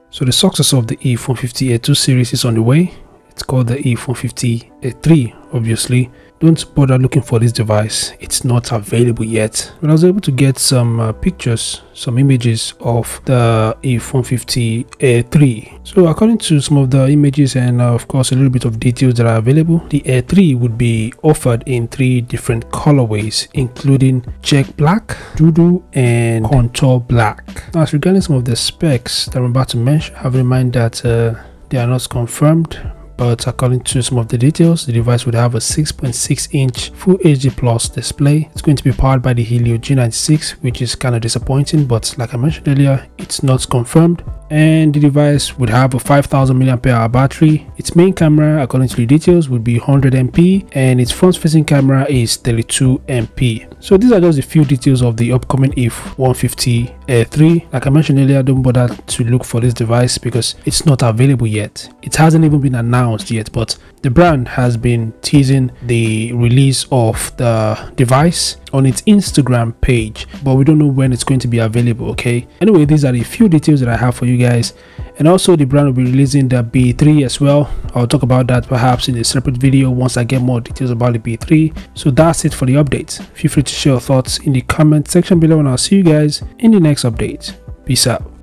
So the successor of the Iiif150 AIR 2 series is on the way. It's called the Iiif150 AIR 3, obviously. Don't bother looking for this device, it's not available yet. But I was able to get some pictures, some images of the Iiif150 AIR 3. So according to some of the images and of course a little bit of details that are available, the AIR 3 would be offered in 3 different colorways, including jet black, doodle and contour black. Now, as regarding some of the specs that I'm about to mention, have in mind that they are not confirmed, but according to some of the details, the device would have a 6.6-inch Full HD Plus display. It's going to be powered by the Helio G96, which is kind of disappointing, but like I mentioned earlier, it's not confirmed. And the device would have a 5000 mAh battery. Its main camera, according to the details, would be 100 MP, and its front-facing camera is 32 MP. So these are just a few details of the upcoming Iiif150 AIR 3. Like I mentioned earlier, don't bother to look for this device because it's not available yet. It hasn't even been announced yet, but the brand has been teasing the release of the device on its Instagram page, but we don't know when it's going to be available. Okay, anyway, these are the few details that I have for you guys. And also the brand will be releasing the B3 as well. I'll talk about that perhaps in a separate video once I get more details about the B3. So that's it for the update. Feel free to share your thoughts in the comment section below, and I'll see you guys in the next update. Peace out.